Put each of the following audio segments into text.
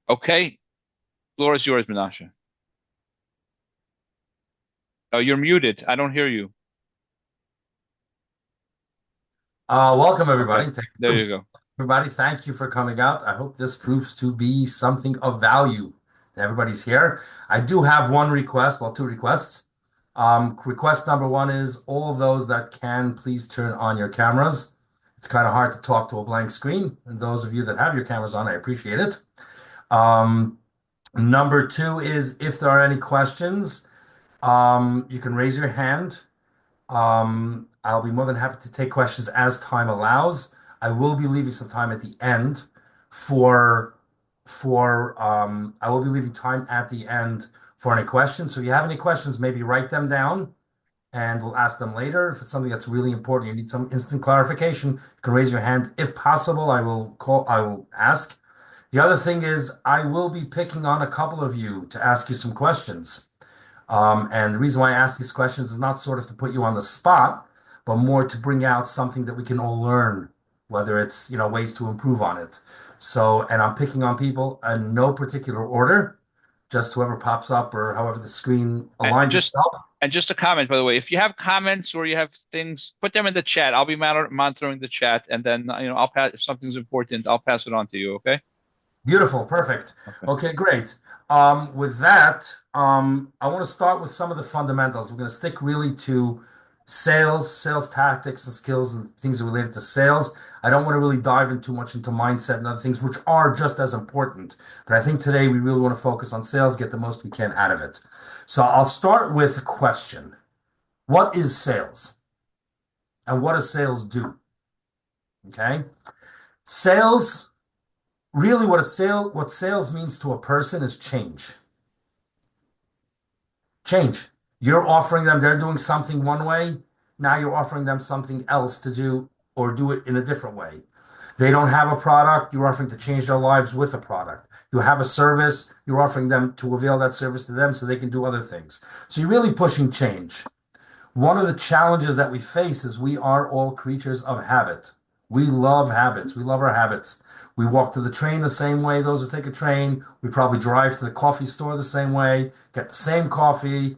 Okay, floor is yours, Menashe. Oh, you're muted. I don't hear you. Welcome Okay, everybody. Thank there you. you go. Everybody, thank you for coming out. I hope this proves to be something of value. Everybody's here. I do have one request, well, two requests. Request number one is all of those that can please turn on your cameras. It's kind of hard to talk to a blank screen. And those of you that have your cameras on, I appreciate it. Um, Number two is if there are any questions, you can raise your hand. I'll be more than happy to take questions as time allows. I will be leaving some time at the end for I will be leaving time at the end for any questions. So if you have any questions, maybe write them down and we'll ask them later. If it's something that's really important, you need some instant clarification, you can raise your hand. If possible, I will ask. The other thing is I will be picking on a couple of you to ask you some questions. And the reason why I ask these questions is not sort of to put you on the spot, but more to bring out something that we can all learn, whether it's, ways to improve on it. So, and I'm picking on people in no particular order, just whoever pops up or however the screen And aligns just itself. and just a comment, by the way, if you have comments or you have things, put them in the chat. I'll be monitoring the chat, and then I'll pass if something's important. I'll pass it on to you. Okay? Beautiful, perfect. Okay. Okay, great. With that, I want to start with some of the fundamentals. We're going to stick really to sales tactics and skills and things related to sales. I don't want to really dive in too much into mindset and other things, which are just as important. But I think today we really want to focus on sales, get the most we can out of it. So I'll start with a question. What is sales? And what does sales do? Okay. Sales Really, what sales means to a person is change. Change. You're offering them, they're doing something one way. Now you're offering them something else to do or do it in a different way. They don't have a product, you're offering to change their lives with a product. You have a service, you're offering them to avail that service to them so they can do other things. So you're really pushing change. One of the challenges that we face is we are all creatures of habit. We love habits. We love our habits. We walk to the train the same way those who take a train. We probably drive to the coffee store the same way, get the same coffee.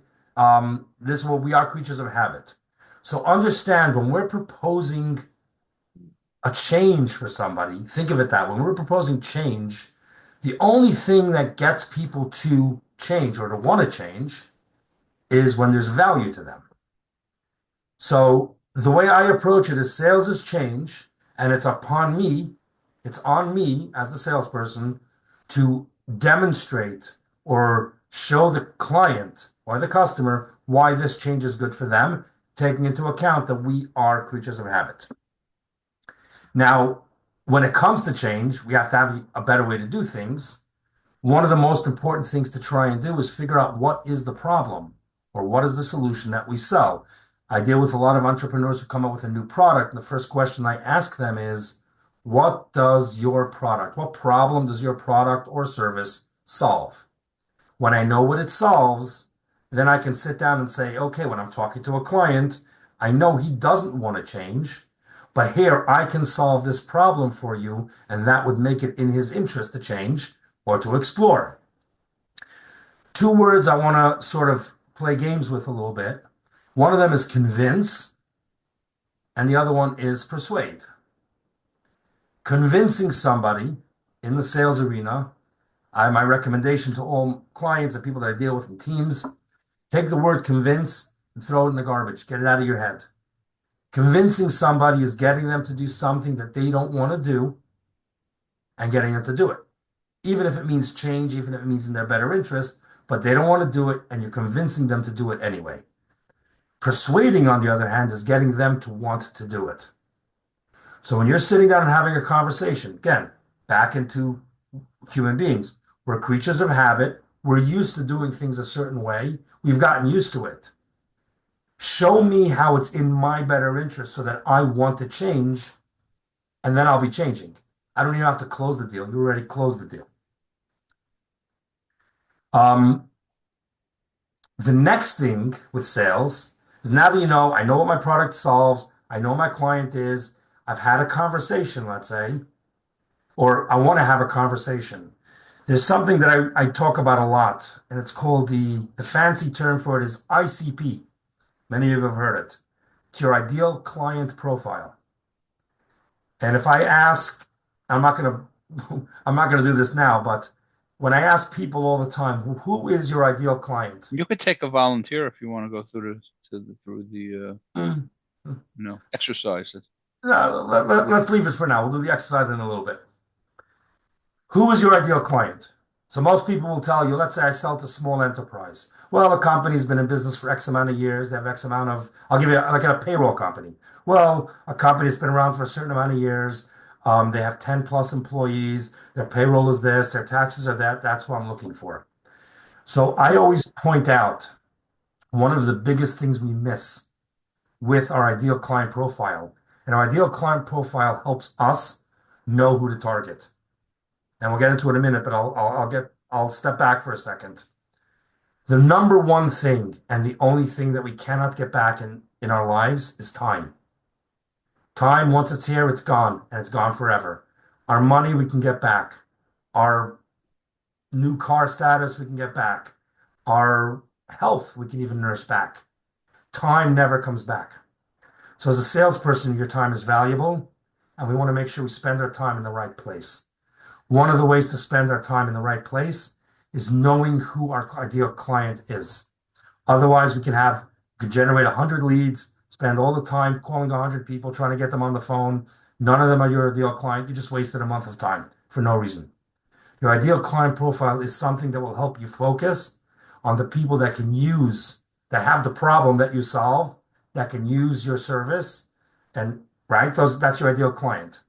This is what we are creatures of habit. So understand when we're proposing a change for somebody, think of it that way. When we're proposing change, the only thing that gets people to change or to want to change is when there's value to them. So the way I approach it is sales is change, and it's on me as the salesperson to demonstrate or show the client or the customer why this change is good for them, taking into account that we are creatures of habit. Now, when it comes to change, we have to have a better way to do things. One of the most important things to try and do is figure out what is the problem or what is the solution that we sell. I deal with a lot of entrepreneurs who come up with a new product, and the first question I ask them is, what problem does your product or service solve? When I know what it solves, then I can sit down and say, okay, when I'm talking to a client, I know he doesn't want to change, but here I can solve this problem for you, and that would make it in his interest to change or to explore. Two words I want to sort of play games with a little bit. One of them is convince, and the other one is persuade. Convincing somebody in the sales arena, my recommendation to all clients and people that I deal with in teams, take the word convince and throw it in the garbage. Get it out of your head. Convincing somebody is getting them to do something that they don't want to do and getting them to do it. Even if it means change, even if it means in their better interest, but they don't want to do it and you're convincing them to do it anyway. Persuading, on the other hand, is getting them to want to do it. So when you're sitting down and having a conversation, again, back into human beings, we're creatures of habit. We're used to doing things a certain way. We've gotten used to it. Show me how it's in my better interest so that I want to change, and then I'll be changing. I don't even have to close the deal. You already closed the deal. Um, the next thing with sales is now that I know what my product solves, I know my client is, I've had a conversation, let's say, or I want to have a conversation. There's something that I talk about a lot, and it's called the fancy term for it is ICP. Many of you have heard it. It's your ideal client profile. And if I ask, I'm not gonna I'm not gonna do this now, but when I ask people all the time, who is your ideal client? You could take a volunteer if you want to go through the Mm. exercises. No, let's leave it for now. We'll do the exercise in a little bit. Who is your ideal client? So most people will tell you, let's say I sell to small enterprise. Well, a company's been in business for X amount of years. They have X amount of, I'll give you like a payroll company. Well, a company's been around for a certain amount of years. They have 10 plus employees. Their payroll is this, their taxes are that. That's what I'm looking for. So I always point out one of the biggest things we miss with our ideal client profile. And our ideal client profile helps us know who to target. And we'll get into it in a minute, but I'll step back for a second. The number one thing and the only thing that we cannot get back in our lives is time. Time, once it's here, it's gone, and it's gone forever. Our money we can get back. Our new car status we can get back. Our health we can even nurse back. Time never comes back. So as a salesperson, your time is valuable, and we want to make sure we spend our time in the right place. One of the ways to spend our time in the right place is knowing who our ideal client is. Otherwise, we could generate 100 leads, spend all the time calling 100 people, trying to get them on the phone. None of them are your ideal client. You just wasted a month of time for no reason. Your ideal client profile is something that will help you focus on the people that have the problem that you solve, that can use your service, and right, that's your ideal client.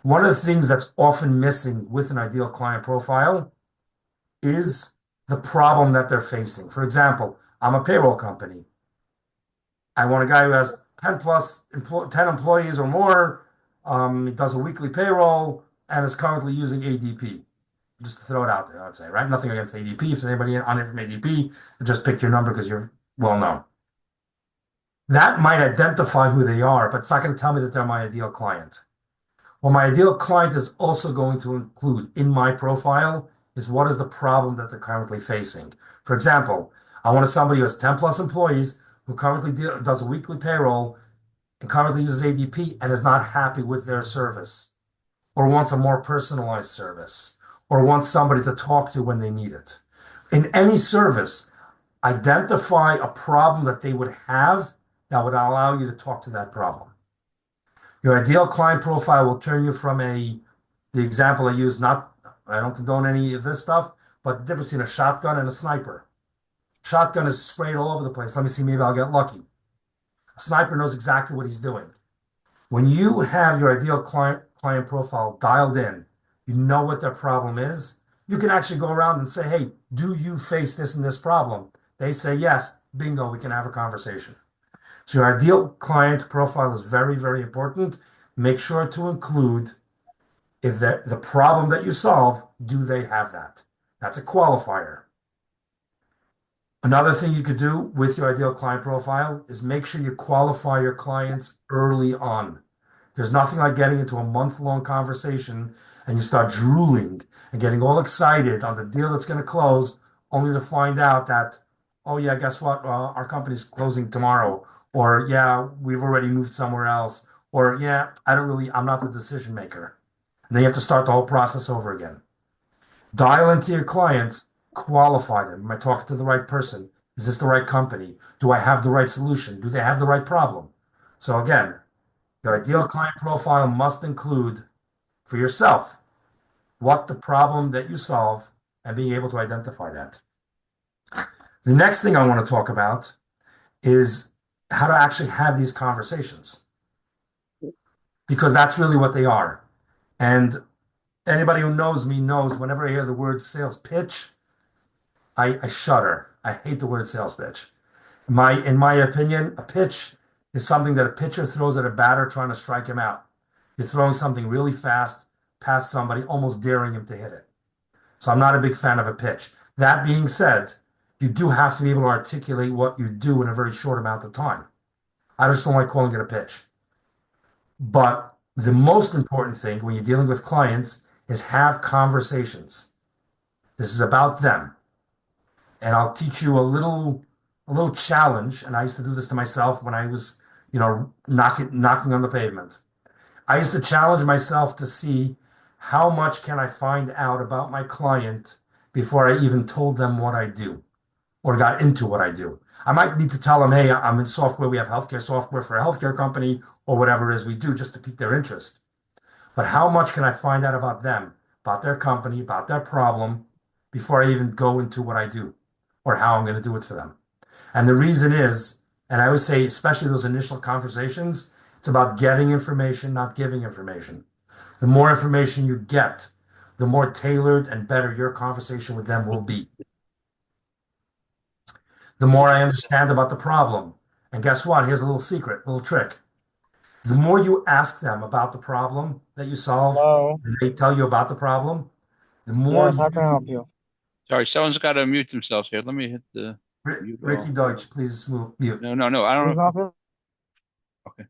One of the things that's often missing with an ideal client profile is the problem that they're facing. For example, I'm a payroll company. I want a guy who has 10 plus 10 employees or more. He does a weekly payroll and is currently using ADP. Just to throw it out there, I'd say, right? Nothing against ADP. If there's anybody on it from ADP, just pick your number because you're well known. That might identify who they are, but it's not going to tell me that they're my ideal client. What my ideal client is also going to include in my profile is what is the problem that they're currently facing. For example, I want somebody who has 10 plus employees who currently does a weekly payroll and currently uses ADP and is not happy with their service or wants a more personalized service or wants somebody to talk to when they need it. In any service, identify a problem that they would have that would allow you to talk to that problem. Your ideal client profile will turn you from the example I use, I don't condone any of this stuff, but the difference between a shotgun and a sniper. Shotgun is sprayed all over the place. Let me see, maybe I'll get lucky. A sniper knows exactly what he's doing. When you have your ideal client profile dialed in, you know what their problem is, you can actually go around and say, hey, do you face this and this problem? They say yes, bingo, we can have a conversation. So your ideal client profile is very, very important. Make sure to include if the problem that you solve, do they have that? That's a qualifier. Another thing you could do with your ideal client profile is make sure you qualify your clients early on. There's nothing like getting into a month-long conversation and you start drooling and getting all excited on the deal that's going to close, only to find out that, oh yeah, guess what? Our company's closing tomorrow. Or yeah, we've already moved somewhere else. Or yeah, I'm not the decision maker. And then you have to start the whole process over again. Dial into your clients, qualify them. Am I talking to the right person? Is this the right company? Do I have the right solution? Do they have the right problem? So again, your ideal client profile must include for yourself what the problem that you solve and being able to identify that. The next thing I want to talk about is how to actually have these conversations because that's really what they are. And anybody who knows me knows whenever I hear the word sales pitch, I shudder. I hate the word sales pitch. In my opinion, a pitch is something that a pitcher throws at a batter trying to strike him out. You're throwing something really fast past somebody, almost daring him to hit it. So I'm not a big fan of a pitch. That being said, you do have to be able to articulate what you do in a very short amount of time. I just don't like calling it a pitch. But the most important thing when you're dealing with clients is have conversations. This is about them. And I'll teach you a little challenge. And I used to do this to myself when I was, knocking on the pavement. I used to challenge myself to see how much can I find out about my client before I even told them what I do or got into what I do. I might need to tell them, hey, I'm in software. We have healthcare software for a healthcare company or whatever it is we do just to pique their interest. But how much can I find out about them, about their company, about their problem before I even go into what I do or how I'm going to do it for them? And the reason is, and I always say, especially those initial conversations, it's about getting information, not giving information. The more information you get, the more tailored and better your conversation with them will be. The more I understand about the problem. And guess what? Here's a little secret, a little trick. The more you ask them about the problem that you solve, Hello. and they tell you about the problem, the more Yes, how can I help you, you? Sorry, someone's got to mute themselves here. Let me hit the mute Ricky all. Deutsch, please mute. No, no, no. I Who's don't. office? Okay.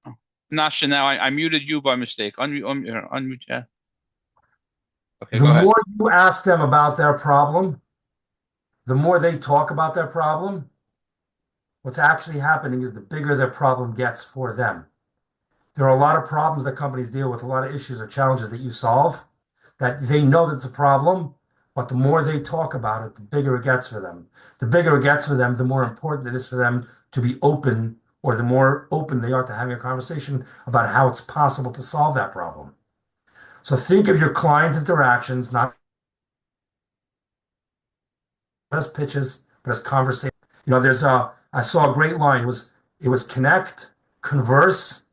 Oh. Nasha, now I muted you by mistake. Unmute. Yeah. Okay, The go ahead. more you ask them about their problem, the more they talk about their problem, what's actually happening is the bigger their problem gets for them. There are a lot of problems that companies deal with, a lot of issues or challenges that you solve that they know that's a problem, but the more they talk about it, the bigger it gets for them. The bigger it gets for them, the more important it is for them to be open, or the more open they are to having a conversation about how it's possible to solve that problem. So think of your client interactions not as pitches, but as conversation. I saw a great line. It was connect, converse,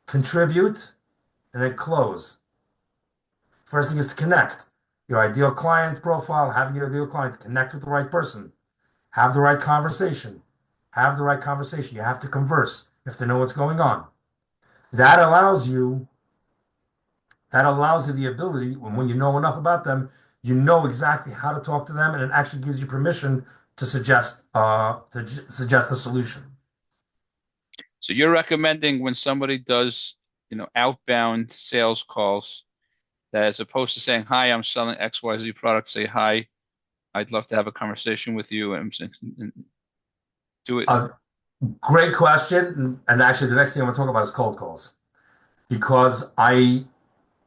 contribute, and then close. First thing is to connect. Your ideal client profile, having your ideal client connect with the right person, have the right conversation. Have the right conversation. You have to converse. You have to know what's going on. That allows you, that allows you the ability, when you know enough about them, you know exactly how to talk to them, and it actually gives you permission to suggest a solution. So you're recommending when somebody does, outbound sales calls, that as opposed to saying, "Hi, I'm selling XYZ product," say, "Hi, I'd love to have a conversation with you," and do it. Uh, Great question. And actually, the next thing I'm going to talk about is cold calls because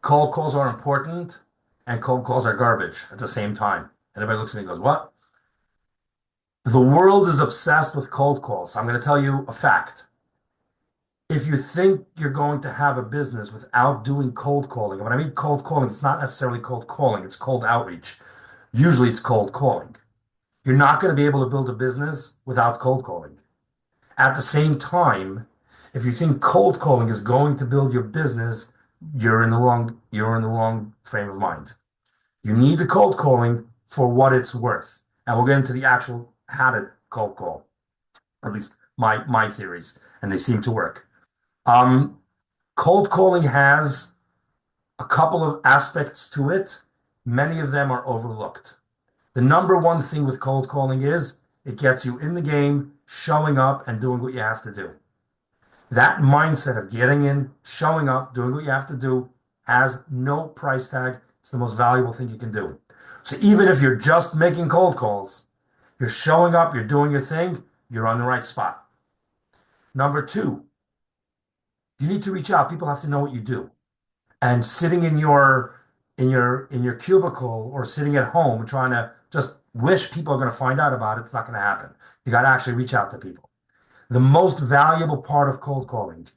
cold calls are important and cold calls are garbage at the same time. And everybody looks at me and goes, "What?" The world is obsessed with cold calls. I'm going to tell you a fact. If you think you're going to have a business without doing cold calling, and when I mean cold calling, it's not necessarily cold calling, it's cold outreach. Usually it's cold calling. You're not going to be able to build a business without cold calling. At the same time, if you think cold calling is going to build your business, you're in the wrong frame of mind. You need the cold calling for what it's worth. And we'll get into the actual how to cold call, at least my theories, and they seem to work. Um, Cold calling has a couple of aspects to it. Many of them are overlooked. The number one thing with cold calling is it gets you in the game, showing up and doing what you have to do. That mindset of getting in, showing up, doing what you have to do has no price tag. It's the most valuable thing you can do. So even if you're just making cold calls, you're showing up, you're doing your thing, you're on the right spot. Number two, you need to reach out. People have to know what you do. And sitting in your cubicle or sitting at home trying to just wish people are going to find out about it, it's not going to happen. You got to actually reach out to people. The most valuable part of cold calling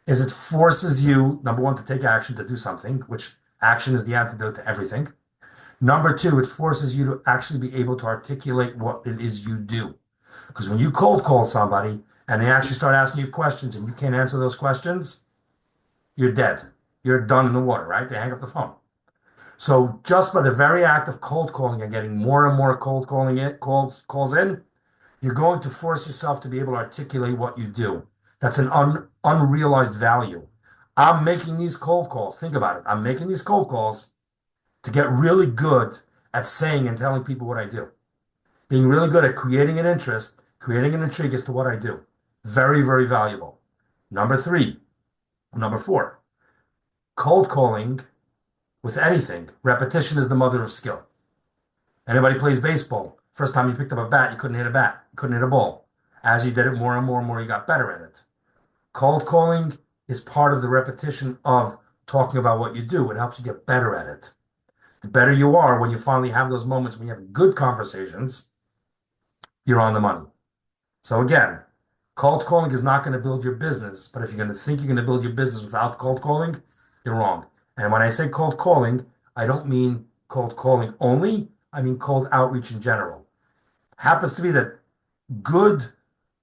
is it forces you, number one, to take action, to do something, which action is the antidote to everything. Number two, it forces you to actually be able to articulate what it is you do. Because when you cold call somebody and they actually start asking you questions and you can't answer those questions, you're dead. You're done in the water, right? They hang up the phone. So just by the very act of cold calling and getting more and more cold calling calls in, you're going to force yourself to be able to articulate what you do. That's an unrealized value. I'm making these cold calls. Think about it. I'm making these cold calls to get really good at saying and telling people what I do. Being really good at creating an interest, creating an intrigue as to what I do. Very, very valuable. Number four, cold calling with anything, repetition is the mother of skill. Anybody plays baseball, first time you picked up a bat, you couldn't hit a bat, you couldn't hit a ball. As you did it more and more and more, you got better at it. Cold calling is part of the repetition of talking about what you do. It helps you get better at it. The better you are when you finally have those moments when you have good conversations, you're on the money. So again, cold calling is not going to build your business, but if you're going to think you're going to build your business without cold calling, you're wrong. And when I say cold calling, I don't mean cold calling only, I mean cold outreach in general. Happens to be that good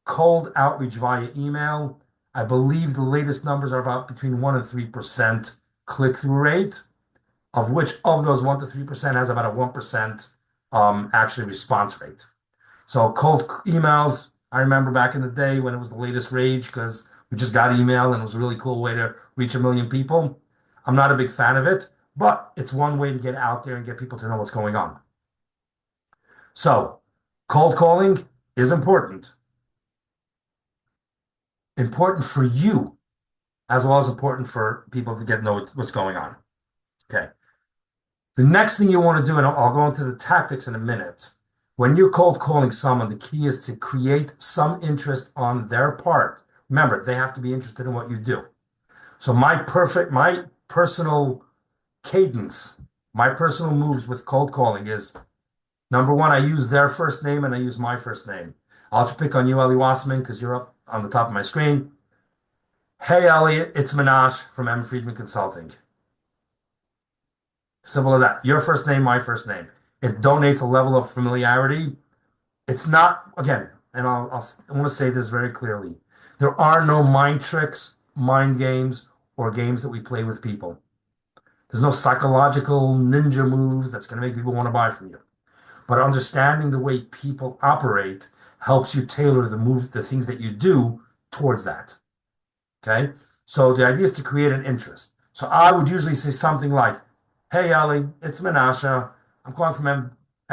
cold outreach via email, I believe the latest numbers are about between 1 and 3% click-through rate, of which of those 1 to 3% has about a 1% actually response rate. So cold emails, I remember back in the day when it was the latest rage because we just got email and it was a really cool way to reach a million people. I'm not a big fan of it, but it's one way to get out there and get people to know what's going on. So cold calling is important. Important for you as well as important for people to get to know what's going on. Okay. The next thing you want to do, and I'll go into the tactics in a minute. When you're cold calling someone, the key is to create some interest on their part. Remember, they have to be interested in what you do. So my personal cadence, my personal moves with cold calling is number one, I use their first name and I use my first name. I'll just pick on you, Ellie Wasserman, because you're up on the top of my screen. Hey, Elliot, it's Menashe from Friedman Consulting. Simple as that. Your first name, my first name. It donates a level of familiarity. It's not, again, and I want to say this very clearly. There are no mind tricks, mind games, or games that we play with people. There's no psychological ninja moves that's going to make people want to buy from you. But understanding the way people operate helps you tailor the things that you do towards that. Okay? So the idea is to create an interest. So I would usually say something like, hey, Ellie, it's Menashe. I'm calling from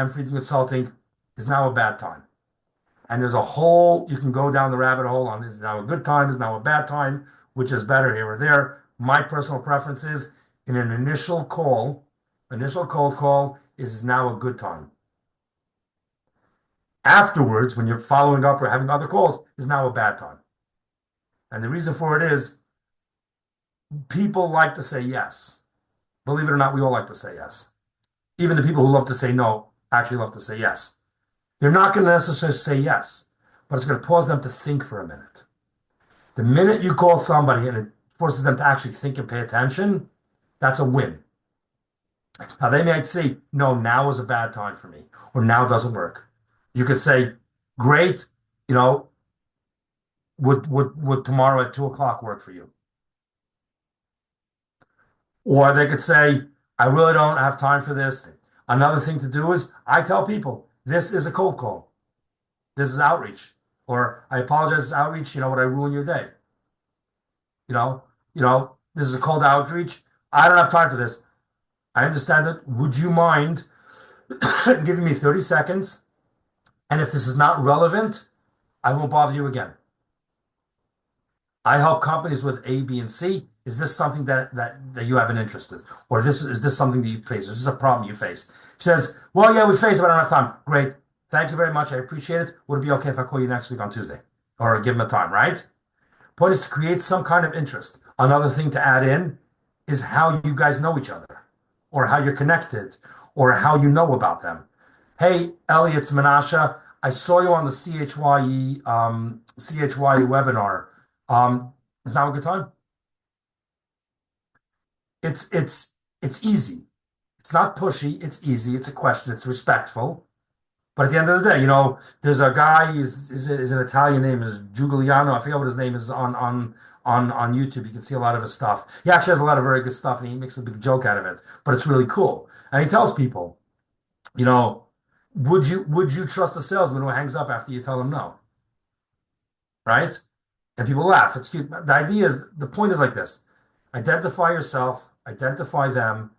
Friedman Consulting. Is now a bad time? And there's a whole, you can go down the rabbit hole on is now a good time, is now a bad time, which is better here or there. My personal preference is in an initial cold call is now a good time. Afterwards, when you're following up or having other calls, is now a bad time. And the reason for it is people like to say yes. Believe it or not, we all like to say yes. Even the people who love to say no actually love to say yes. They're not going to necessarily say yes, but it's going to cause them to think for a minute. The minute you call somebody and it forces them to actually think and pay attention, that's a win. Now, they might say, no, now is a bad time for me, or now doesn't work. You could say, great, would tomorrow at 2 o'clock work for you? Or they could say, I really don't have time for this. Another thing to do is I tell people, this is a cold call. This is outreach. Or I apologize, it's outreach, would I ruin your day? This is a cold outreach. I don't have time for this. I understand it. Would you mind giving me 30 seconds? And if this is not relevant, I won't bother you again. I help companies with A, B, and C. Is this something that you have an interest with? Or is this something that you face? Is this a problem you face? She says, well, yeah, we face it, but I don't have time. Great. Thank you very much. I appreciate it. Would it be okay if I call you next week on Tuesday? Or give them a time, right? Point is to create some kind of interest. Another thing to add in is how you guys know each other, or how you're connected, or how you know about them. Hey, Ellie, it's Menashe. I saw you on the CHYE webinar. Is now a good time? It's easy. It's not pushy. It's easy. It's a question. It's respectful. But at the end of the day, there's a guy. Is an Italian name is Giuliano. I forget what his name is on YouTube. You can see a lot of his stuff. He actually has a lot of very good stuff, and he makes a big joke out of it. But it's really cool. And he tells people, would you trust a salesman who hangs up after you tell him no? Right? And people laugh. It's cute. The point is like this. Identify yourself, identify them,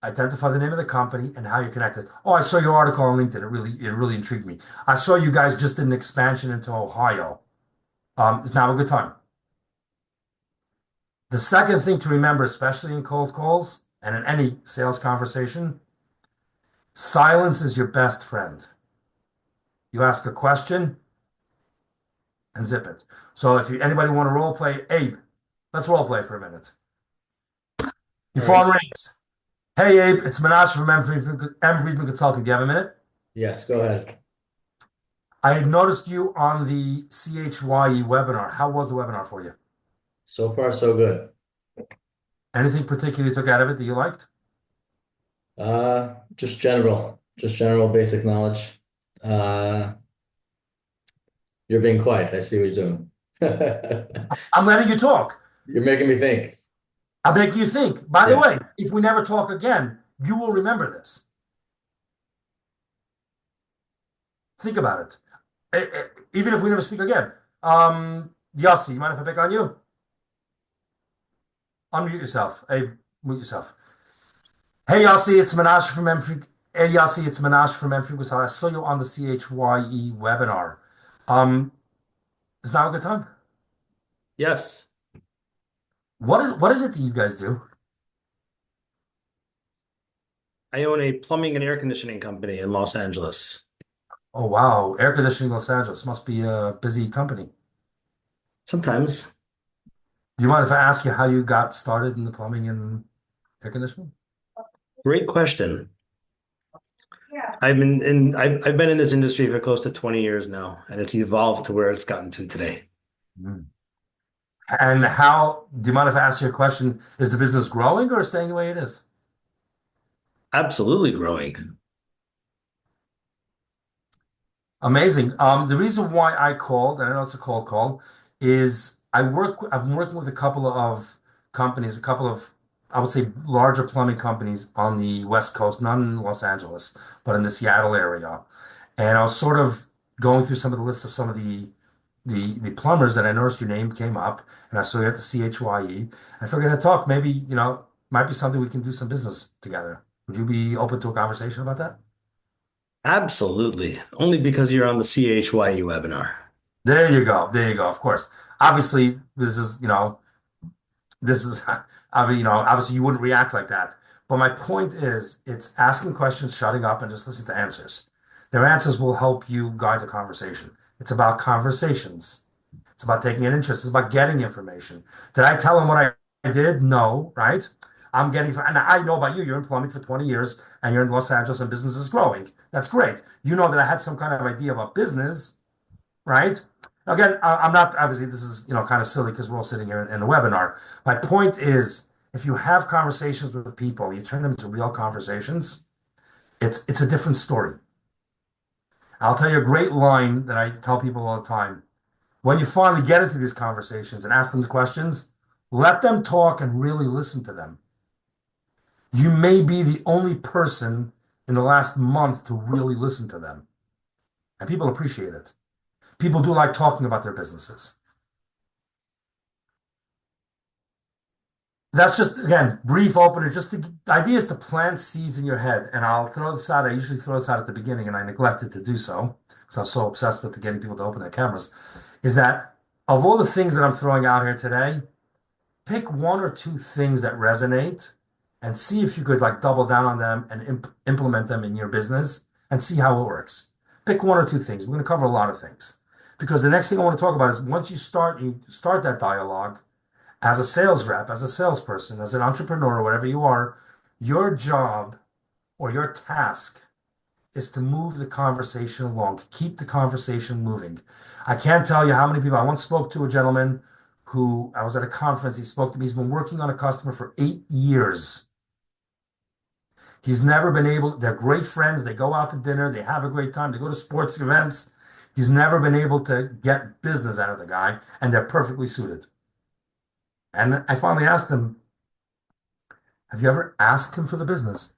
identify the name of the company and how you're connected. Oh, I saw your article on LinkedIn. It really intrigued me. I saw you guys just did an expansion into Ohio. Is now a good time. The second thing to remember, especially in cold calls, And in any sales conversation, silence is your best friend. You ask a question and zip it. So if anybody want to role play, Abe, let's role play for a minute. Your All right. phone rings. Hey, Abe, it's Menashe from M. Friedman Consulting. Do you have a minute? Yes, go ahead. I had noticed you on the CHYE webinar. How was the webinar for you? So far, so good. Anything particular you took out of it that you liked? Just general basic knowledge. Uh, you're being quiet. I see what you're doing. I'm letting you talk. You're making me think. I'll make you think. By the Yeah, way, if we never talk again, you will remember this. Think about it. Even if we never speak again. Yossi, you mind if I pick on you? Unmute yourself. Hey, mute yourself. Hey, Yossi, it's Menashe from M3. Hey, Yossi, it's Menashe from M3. I saw you on the CHYE webinar. Um, is now a good time? Yes, What is it that you guys do? I own a plumbing and air conditioning company in Los Angeles. Oh, wow. Air conditioning Los Angeles must be a busy company. Sometimes. Do you mind if I ask you how you got started in the plumbing and air conditioning? Great question. I've been in this industry for close to 20 years now, and it's evolved to where it's gotten to today. Mm. And do you mind if I ask you a question? Is the business growing or staying the way it is? Absolutely growing. Amazing. The reason why I called, and I know it's a cold call, is I've been working with a couple of companies, I would say larger plumbing companies on the West Coast, not in Los Angeles, but in the Seattle area. And I was sort of going through some of the lists of some of the plumbers, and I noticed your name came up, and I saw you at the CHYE. I figured I'd talk. Maybe, might be something we can do some business together. Would you be open to a conversation about that? Absolutely. Only because you're on the CHYE webinar. There you go. There you go. Of course. Obviously, this is, obviously you wouldn't react like that. But my point is, it's asking questions, shutting up, and just listening to answers. Their answers will help you guide the conversation. It's about conversations. It's about taking an interest. It's about getting information. Did I tell them what I did? No, right? And I know about you. You're in plumbing for 20 years and you're in Los Angeles and business is growing. That's great. You know that I had some kind of idea about business, right? Again, I'm not, obviously, this is, kind of silly because we're all sitting here in a webinar. My point is, if you have conversations with people, you turn them into real conversations, it's a different story. I'll tell you a great line that I tell people all the time. When you finally get into these conversations and ask them the questions, let them talk and really listen to them. You may be the only person in the last month to really listen to them. And people appreciate it. People do like talking about their businesses. That's just, again, brief opener. The idea is to plant seeds in your head. And I'll throw this out. I usually throw this out at the beginning, and I neglected to do so because I was so obsessed with getting people to open their cameras. Is that of all the things that I'm throwing out here today, pick one or two things that resonate and see if you could like double down on them and implement them in your business and see how it works. Pick one or two things. We're going to cover a lot of things because the next thing I want to talk about is once you start that dialogue as a sales rep, as a salesperson, as an entrepreneur, whatever you are, your job or your task is to move the conversation along, keep the conversation moving. I can't tell you how many people. I once spoke to a gentleman who I was at a conference. He spoke to me. He's been working on a customer for 8 years. He's never been able, they're great friends. They go out to dinner. They have a great time. They go to sports events. He's never been able to get business out of the guy, and they're perfectly suited. And I finally asked him, have you ever asked him for the business?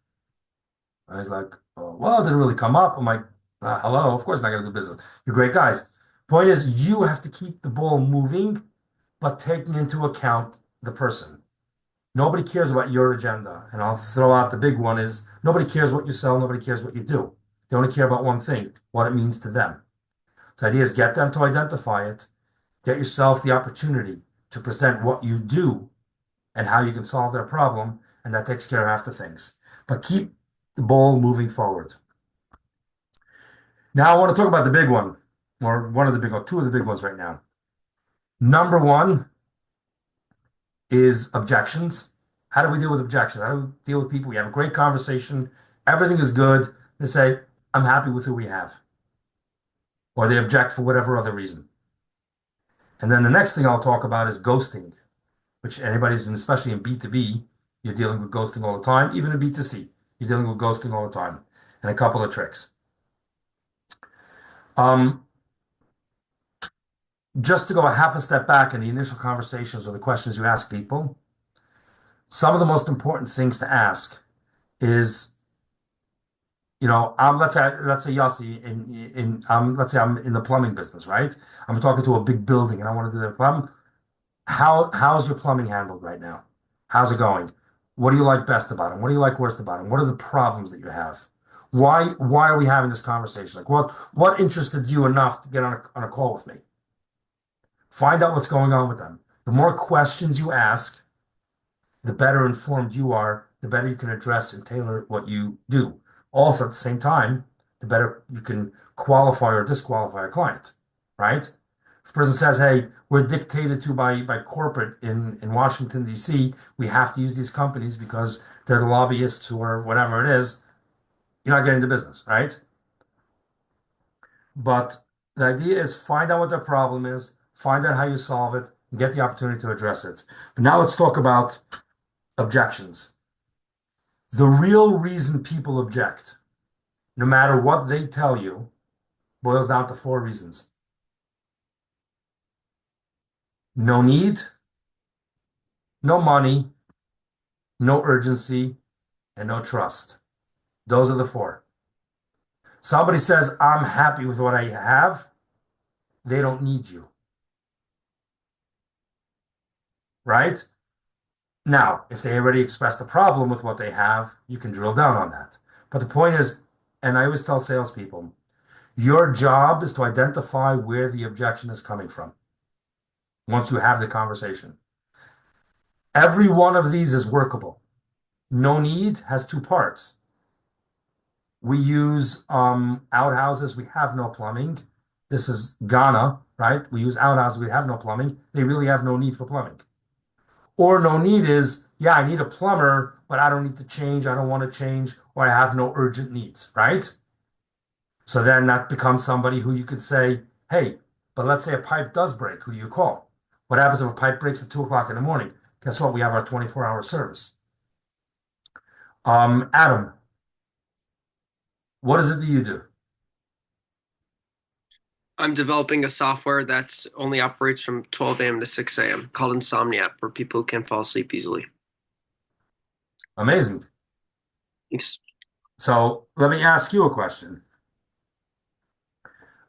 And he's like, oh, well, it didn't really come up. I'm like, hello, of course I'm not going to do business. You're great guys. Point is, you have to keep the ball moving, but taking into account the person. Nobody cares about your agenda. And I'll throw out the big one is nobody cares what you sell. Nobody cares what you do. They only care about one thing, what it means to them. So the idea is get them to identify it, get yourself the opportunity to present what you do and how you can solve their problem, and that takes care of half the things. But keep the ball moving forward. Now I want to talk about the big one, or one of the big one, two of the big ones right now. Number one is objections. How do we deal with objections? How do we deal with people? We have a great conversation, everything is good. They say, I'm happy with who we have. Or they object for whatever other reason. And then the next thing I'll talk about is ghosting, which anybody's in, especially in B2B, you're dealing with ghosting all the time. Even in B2C, you're dealing with ghosting all the time. And a couple of tricks. Just to go a half a step back in the initial conversations or the questions you ask people, some of the most important things to ask is, let's say Yossi let's say I'm in the plumbing business, right? I'm talking to a big building and I want to do their plumbing. How's your plumbing handled right now? How's it going? What do you like best about it? What do you like worst about it? What are the problems that you have? Why are we having this conversation? Like what interested you enough to get on a call with me? Find out what's going on with them. The more questions you ask, the better informed you are, the better you can address and tailor what you do. Also, at the same time, the better you can qualify or disqualify a client, right? If a person says, hey, we're dictated to by corporate in Washington, D.C., we have to use these companies because they're the lobbyists or whatever it is, you're not getting the business, right? But the idea is find out what their problem is, find out how you solve it, and get the opportunity to address it. But now let's talk about objections. The real reason people object, no matter what they tell you, boils down to four reasons. No need, no money, no urgency, and no trust. Those are the four. Somebody says, I'm happy with what I have, they don't need you. Right? Now, if they already expressed a problem with what they have, you can drill down on that. But the point is, and I always tell salespeople, your job is to identify where the objection is coming from once you have the conversation. Every one of these is workable. No need has two parts. We use outhouses. We have no plumbing. This is Ghana, right? We use outhouses. We have no plumbing. They really have no need for plumbing. Or no need is, yeah, I need a plumber, but I don't need to change. I don't want to change, or I have no urgent needs, right? So then that becomes somebody who you could say, hey, but let's say a pipe does break. Who do you call? What happens if a pipe breaks at 2 o'clock in the morning? Guess what? We have our 24-hour service. Adam, what is it that you do? I'm developing a software that's only operates from 12 a.m. to 6 a.m. called Insomnia for people who can't fall asleep easily. Amazing. Thanks. So let me ask you a question.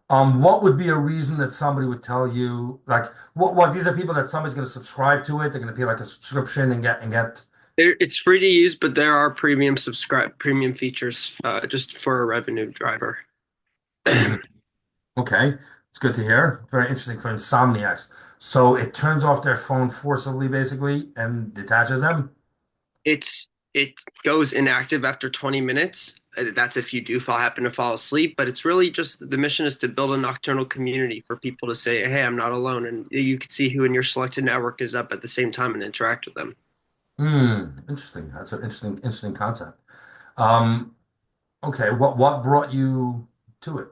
What would be a reason that somebody would tell you, like, what these are people that somebody's going to subscribe to it, they're going to pay like a subscription and get. It's free to use, but there are premium features just for a revenue driver. Okay, it's good to hear. Very interesting for insomniacs. So it turns off their phone forcibly, basically, and detaches them. It goes inactive after 20 minutes. That's if you do happen to fall asleep, but it's really just the mission is to build a nocturnal community for people to say, hey, I'm not alone. And you can see who in your selected network is up at the same time and interact with them. Interesting. That's an interesting concept. Okay, what brought you to it?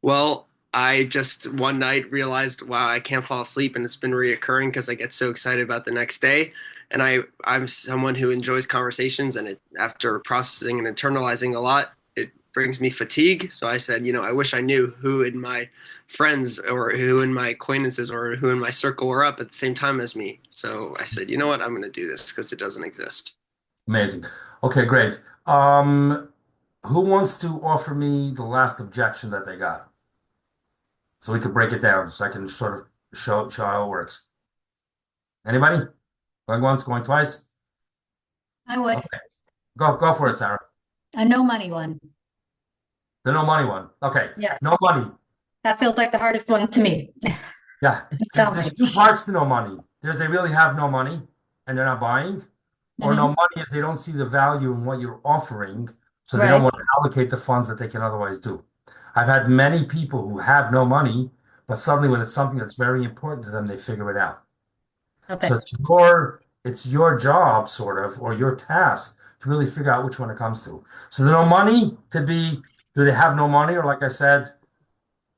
Well, I just one night realized, wow, I can't fall asleep, and it's been reoccurring because I get so excited about the next day. And I'm someone who enjoys conversations, and after processing and internalizing a lot, it brings me fatigue. So I said, I wish I knew who in my friends or who in my acquaintances or who in my circle were up at the same time as me. So I said, you know what, I'm going to do this because it doesn't exist. Amazing. Okay, great. Who wants to offer me the last objection that they got? So we could break it down so I can sort of show how it works. Anybody? Going once, going twice? I would. Okay. Go for it, Sarah. A no money one. The no money one. Okay. Yeah. No money. That feels like the hardest one to me. Yeah. There's two parts to no money. There's they really have no money and they're not buying, or no Mhm. money is they don't see the value in what you're offering, so they don't Right. want to allocate the funds that they can otherwise do. I've had many people who have no money, but suddenly when it's something that's very important to them, they figure it out. So Okay. it's your job, sort of, or your task to really figure out which one it comes to. So the no money could be, do they have no money? Or like I said,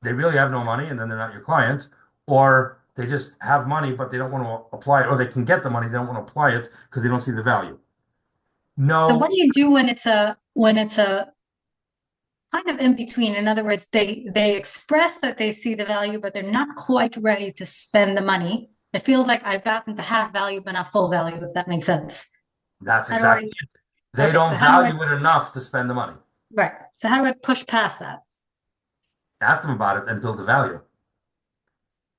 they really have no money and then they're not your client, or they just have money but they don't want to apply it, or they can get the money, they don't want to apply it because they don't see the value. So what No, do you do when it's a kind of in between? In other words, they express that they see the value, but they're not quite ready to spend the money. It feels like I've gotten to half value, but not full value, if that makes sense. that's How do I, exactly it. They okay, so don't how do I, value it enough to spend the money. right. So how do I push past that? Ask them about it and build the value.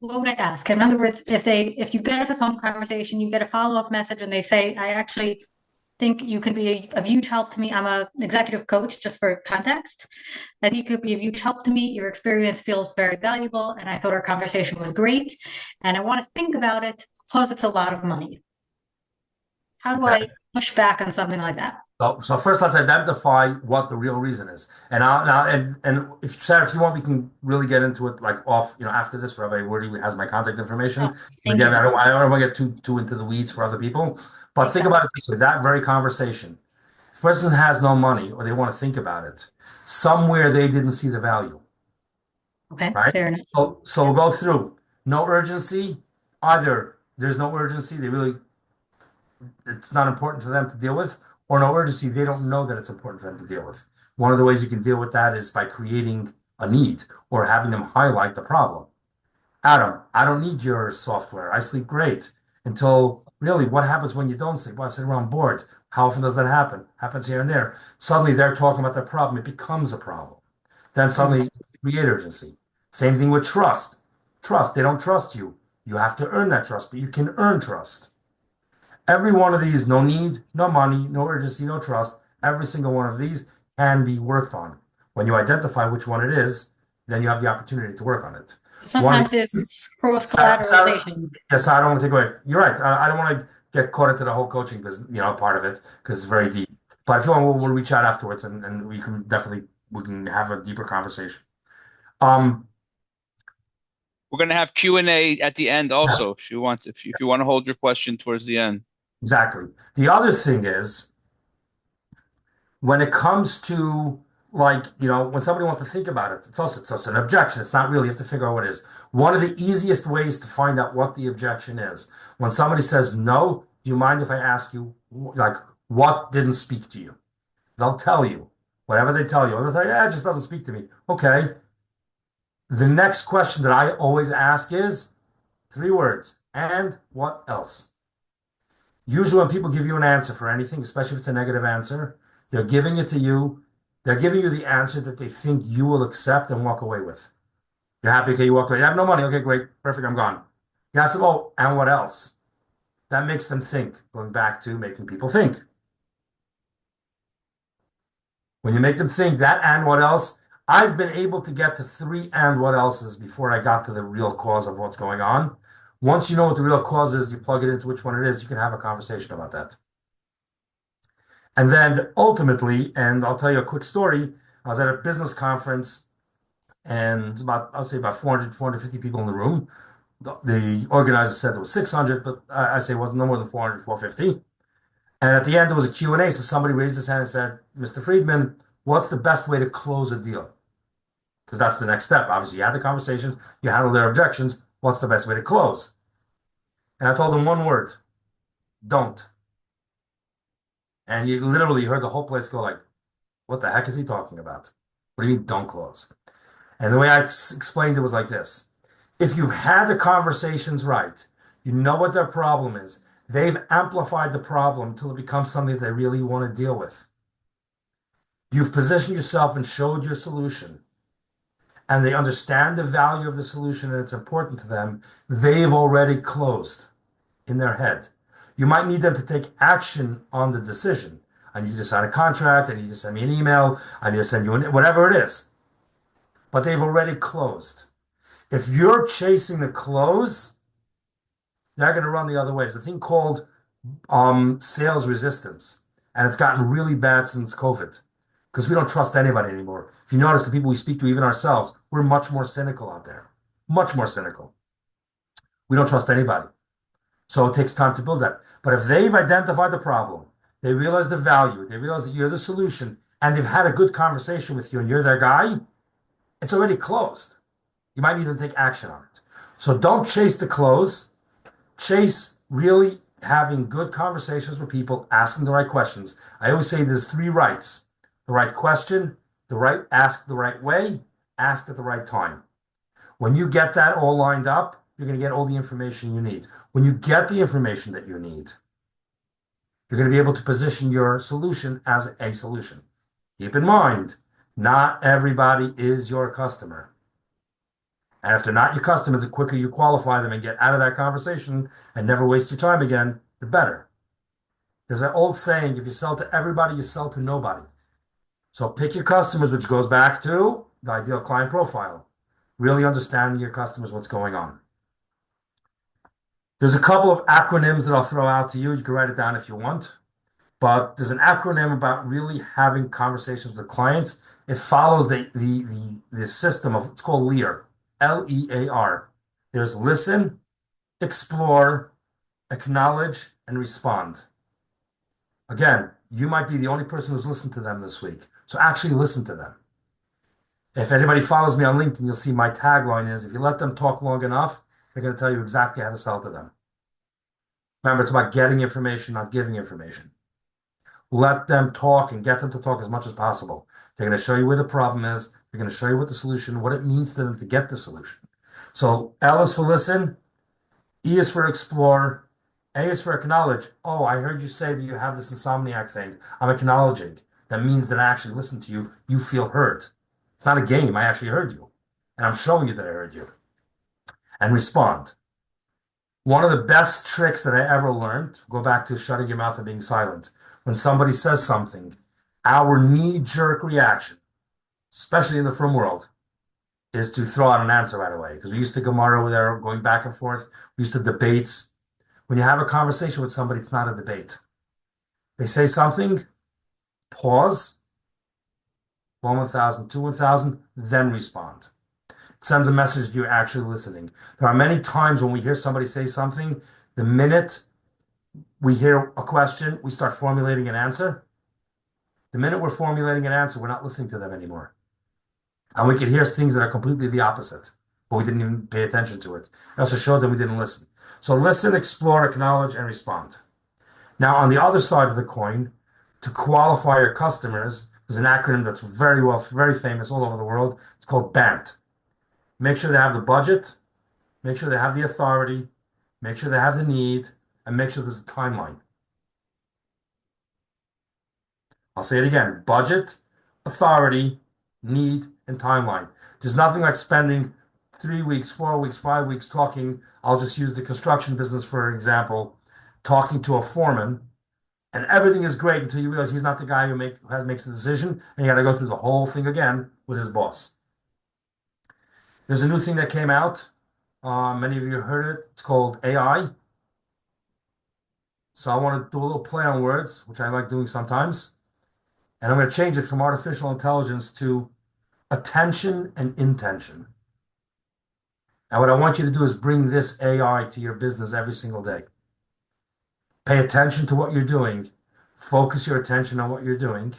What would I ask? In other words, if you get a phone conversation, you get a follow-up message and they say, I actually think you could be of huge help to me. I'm an executive coach, just for context. I think you could be of huge help to me. Your experience feels very valuable, and I thought our conversation was great. And I want to think about it because it's a lot of money. How do I Okay. push back on something like that? So first, let's identify what the real reason is. And now, and if Sarah, if you want, we can really get into it like off, after this. Rabbi Wordy has my contact information. Oh, But thank again, you. I don't want to get too into the weeds for other people. But Makes think about it sense. this way: that very conversation. If the person has no money or they want to think about it, somewhere they didn't see the value, Okay, right? fair enough. So we'll go through. No urgency. Either there's no urgency, it's not important to them to deal with, or no urgency, they don't know that it's important for them to deal with. One of the ways you can deal with that is by creating a need or having them highlight the problem. Adam, I don't need your software. I sleep great. Until really, what happens when you don't sleep? Well, I sit around bored. How often does that happen? Happens here and there. Suddenly they're talking about their problem. It becomes a problem. Then Mhm. suddenly create urgency. Same thing with trust. Trust. They don't trust you. You have to earn that trust, but you can earn trust. Every one of these, no need, no money, no urgency, no trust, every single one of these can be worked on. When you identify which one it is, then you have the opportunity to work on it. One of Sometimes the, it's cross Sarah, collateralization. yes, I don't want to take away. You're right. I don't want to get caught into the whole coaching business, part of it, because it's very deep. But if you want, we'll reach out afterwards and we can have a deeper conversation. Um, We're going to have Q&A at the end yeah, also, if you want to hold your question towards the end. exactly. The other thing is, when it comes to, like, when somebody wants to think about it, it's also an objection. It's not really, you have to figure out what it is. One of the easiest ways to find out what the objection is, when somebody says, no, do you mind if I ask you, like, what didn't speak to you? They'll tell you whatever they tell you. And they'll tell you, yeah, it just doesn't speak to me. Okay. The next question that I always ask is 3 words. And what else? Usually, when people give you an answer for anything, especially if it's a negative answer, they're giving it to you. They're giving you the answer that they think you will accept and walk away with. You're happy, okay, you walked away. You have no money, okay, great, perfect, I'm gone. You ask them, oh, and what else? That makes them think, going back to making people think. When you make them think that and what else, I've been able to get to 3 and what else's before I got to the real cause of what's going on. Once you know what the real cause is, you plug it into which one it is, you can have a conversation about that. And then ultimately, and I'll tell you a quick story. I was at a business conference and I'll say about 400, 450 people in the room. The organizer said there was 600, but I say it wasn't no more than 400, 450. And at the end, there was a Q&A. So somebody raised his hand and said, Mr. Friedman, what's the best way to close a deal? Because that's the next step. Obviously, you had the conversations, you handle their objections. What's the best way to close? And I told him one word, don't. And you literally heard the whole place go like, what the heck is he talking about? What do you mean, don't close? And the way I explained it was like this. If you've had the conversations right, you know what their problem is. They've amplified the problem until it becomes something that they really want to deal with. You've positioned yourself and showed your solution, and they understand the value of the solution and it's important to them. They've already closed in their head. You might need them to take action on the decision. I need you to sign a contract. I need you to send me an email. I need to send you whatever it is. But they've already closed. If you're chasing the close, they're going to run the other way. There's a thing called sales resistance. And it's gotten really bad since COVID because we don't trust anybody anymore. If you notice the people we speak to, even ourselves, we're much more cynical out there, much more cynical. We don't trust anybody. So it takes time to build that. But if they've identified the problem, they realize the value, they realize that you're the solution, and they've had a good conversation with you and you're their guy, it's already closed. You might need to take action on it. So don't chase the close. Chase really having good conversations with people, asking the right questions. I always say there's three rights: the right question, the right ask the right way, ask at the right time. When you get that all lined up, you're going to get all the information you need. When you get the information that you need, you're going to be able to position your solution as a solution. Keep in mind, not everybody is your customer. And if they're not your customer, the quicker you qualify them and get out of that conversation and never waste your time again, the better. There's an old saying, if you sell to everybody, you sell to nobody. So pick your customers, which goes back to the ideal client profile. Really understanding your customers, what's going on. There's a couple of acronyms that I'll throw out to you. You can write it down if you want. But there's an acronym about really having conversations with clients. It follows the system of, it's called LEAR. LEAR. There's listen, explore, acknowledge, and respond. Again, you might be the only person who's listened to them this week. So actually listen to them. If anybody follows me on LinkedIn, you'll see my tagline is, if you let them talk long enough, they're going to tell you exactly how to sell to them. Remember, it's about getting information, not giving information. Let them talk and get them to talk as much as possible. They're going to show you where the problem is. They're going to show you what the solution, what it means to them to get the solution. So L is for listen, E is for explore, A is for acknowledge. Oh, I heard you say that you have this insomniac thing. I'm acknowledging. That means that I actually listened to you. You feel heard. It's not a game. I actually heard you. And I'm showing you that I heard you. And respond. One of the best tricks that I ever learned, go back to shutting your mouth and being silent. When somebody says something, our knee-jerk reaction, especially in the firm world, is to throw out an answer right away. Because we used to Gemara over there, going back and forth. We used to debates. When you have a conversation with somebody, it's not a debate. They say something, pause, 1,000, 2,000, then respond. It sends a message that you're actually listening. There are many times when we hear somebody say something, the minute we hear a question, we start formulating an answer. The minute we're formulating an answer, we're not listening to them anymore. And we can hear things that are completely the opposite, but we didn't even pay attention to it. It also showed that we didn't listen. So listen, explore, acknowledge, and respond. Now, on the other side of the coin, to qualify your customers, there's an acronym that's very famous all over the world. It's called BANT. Make sure they have the budget, make sure they have the authority, make sure they have the need, and make sure there's a timeline. I'll say it again: budget, authority, need, and timeline. There's nothing like spending 3 weeks, 4 weeks, 5 weeks talking. I'll just use the construction business for example, talking to a foreman, and everything is great until you realize he's not the guy who makes the decision, and you got to go through the whole thing again with his boss. There's a new thing that came out. Many of you heard it. It's called AI. So I want to do a little play on words, which I like doing sometimes. And I'm going to change it from artificial intelligence to attention and intention. And what I want you to do is bring this AI to your business every single day. Pay attention to what you're doing. Focus your attention on what you're doing.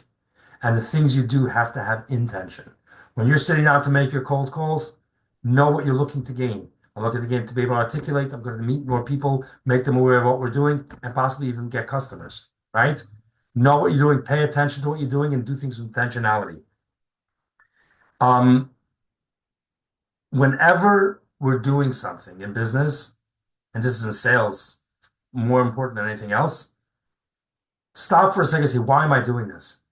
And the things you do have to have intention. When you're sitting down to make your cold calls, know what you're looking to gain. I'm looking to gain to be able to articulate. I'm going to meet more people, make them aware of what we're doing, and possibly even get customers, right? Know what you're doing, pay attention to what you're doing, and do things with intentionality. Whenever we're doing something in business, and this is in sales, more important than anything else, stop for a second and say, why am I doing this?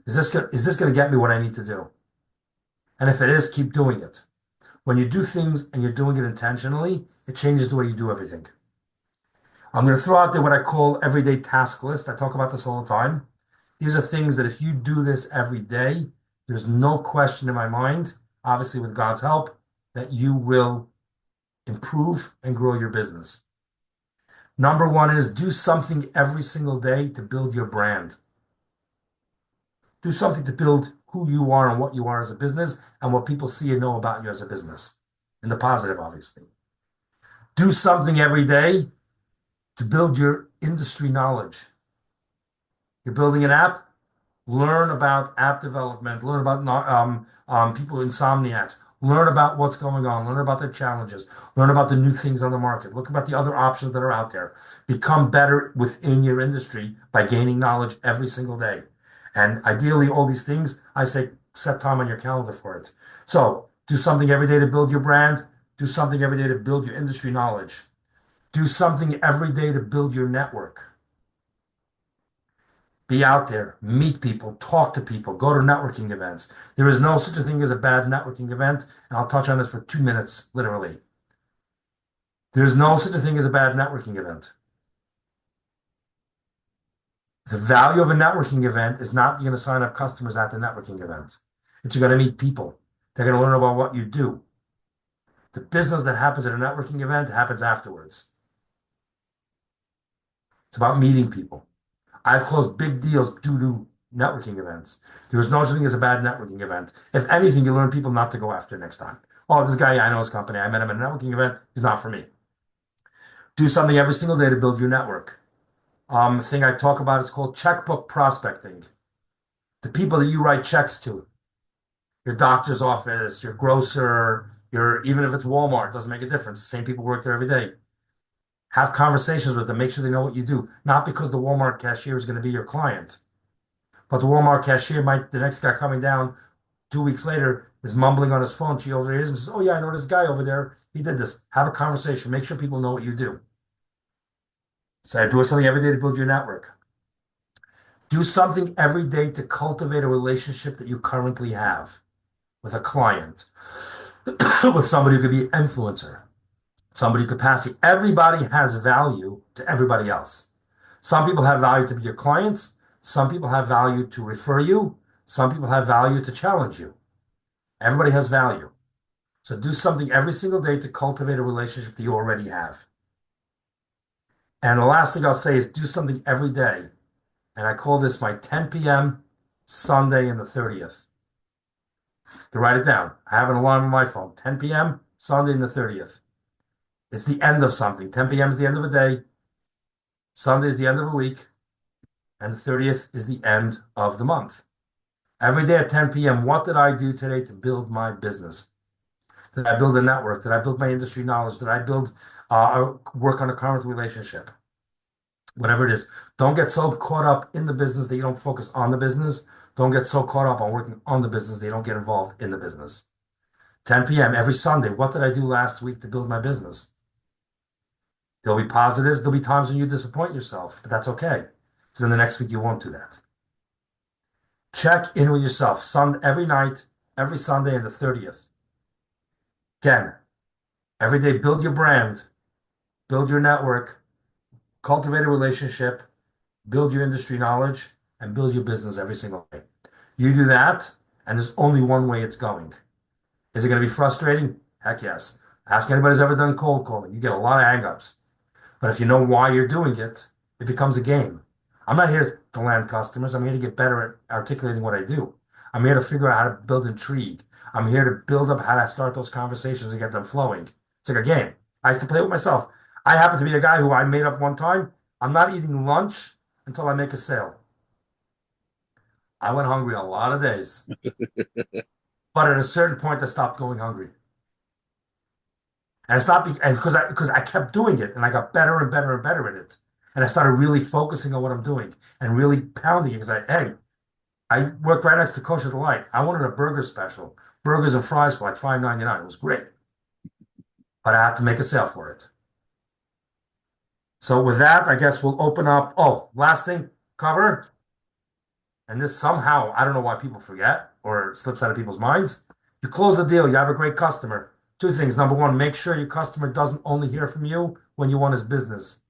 Is this going to get me what I need to do? And if it is, keep doing it. When you do things and you're doing it intentionally, it changes the way you do everything. I'm going to throw out there what I call everyday task list. I talk about this all the time. These are things that if you do this every day, there's no question in my mind, obviously with God's help, that you will improve and grow your business. Number one is do something every single day to build your brand. Do something to build who you are and what you are as a business and what people see and know about you as a business. In the positive, obviously. Do something every day to build your industry knowledge. You're building an app, learn about app development, learn about people, insomniacs, learn about what's going on, learn about their challenges, learn about the new things on the market, look about the other options that are out there. Become better within your industry by gaining knowledge every single day. And ideally, all these things, I say, set time on your calendar for it. So do something every day to build your brand. Do something every day to build your industry knowledge. Do something every day to build your network. Be out there, meet people, talk to people, go to networking events. There is no such a thing as a bad networking event, and I'll touch on this for 2 minutes, literally. There's no such a thing as a bad networking event. The value of a networking event is not you're going to sign up customers at the networking event. It's you're going to meet people. They're going to learn about what you do. The business that happens at a networking event happens afterwards. It's about meeting people. I've closed big deals due to networking events. There was no such thing as a bad networking event. If anything, you learn people not to go after next time. Oh, this guy, I know his company. I met him at a networking event. He's not for me. Do something every single day to build your network. The thing I talk about is called checkbook prospecting. The people that you write checks to, your doctor's office, your grocer, even if it's Walmart, doesn't make a difference. The same people work there every day. Have conversations with them. Make sure they know what you do. Not because the Walmart cashier is going to be your client, but the Walmart cashier the next guy coming down 2 weeks later is mumbling on his phone. She overhears him and says, oh yeah, I know this guy over there. He did this. Have a conversation. Make sure people know what you do. So do something every day to build your network. Do something every day to cultivate a relationship that you currently have with a client, with somebody who could be an influencer, somebody capacity. Everybody has value to everybody else. Some people have value to be your clients. Some people have value to refer you. Some people have value to challenge you. Everybody has value. So do something every single day to cultivate a relationship that you already have. And the last thing I'll say is do something every day. And I call this my 10 p.m. Sunday and the 30th. You write it down. I have an alarm on my phone. 10 p.m. Sunday and the 30th. It's the end of something. 10 p.m. is the end of a day. Sunday is the end of a week. And the 30th is the end of the month. Every day at 10 p.m., what did I do today to build my business? Did I build a network? Did I build my industry knowledge? Did I build work on a current relationship? Whatever it is. Don't get so caught up in the business that you don't focus on the business. Don't get so caught up on working on the business that you don't get involved in the business. 10 p.m. every Sunday. What did I do last week to build my business? There'll be positives. There'll be times when you disappoint yourself, but that's okay. Because then the next week you won't do that. Check in with yourself. Every night, every Sunday, and the 30th. Again, every day, build your brand, build your network, cultivate a relationship, build your industry knowledge, and build your business every single day. You do that, and there's only one way it's going. Is it going to be frustrating? Heck yes. Ask anybody who's ever done cold calling. You get a lot of hang-ups. But if you know why you're doing it, it becomes a game. I'm not here to land customers. I'm here to get better at articulating what I do. I'm here to figure out how to build intrigue. I'm here to build up how to start those conversations and get them flowing. It's like a game. I used to play with myself. I happen to be a guy who I made up one time. I'm not eating lunch until I make a sale. I went hungry a lot of days. But at a certain point, I stopped going hungry. And it's not because I kept doing it and I got better and better and better at it. And I started really focusing on what I'm doing and really pounding it because I worked right next to Kosher Delight. I wanted a burger special, burgers and fries for like $5.99. It was great. But I had to make a sale for it. So with that, I guess we'll open up. Oh, last thing, cover. And this somehow, I don't know why people forget or it slips out of people's minds. You close the deal. You have a great customer. Two things. Number one, make sure your customer doesn't only hear from you when you want his business.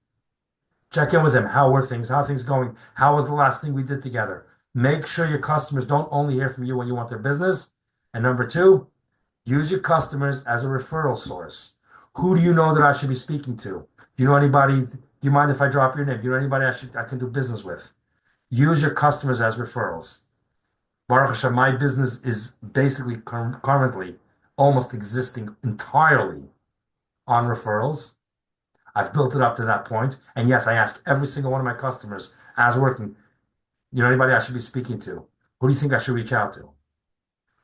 Check in with him. How are things? How are things going? How was the last thing we did together? Make sure your customers don't only hear from you when you want their business. And number two, use your customers as a referral source. Who do you know that I should be speaking to? Do you know anybody? Do you mind if I drop your name? You know anybody I can do business with? Use your customers as referrals. Baruch Hashem, my business is basically currently almost existing entirely on referrals. I've built it up to that point. And yes, I ask every single one of my customers as working, you know, anybody I should be speaking to? Who do you think I should reach out to?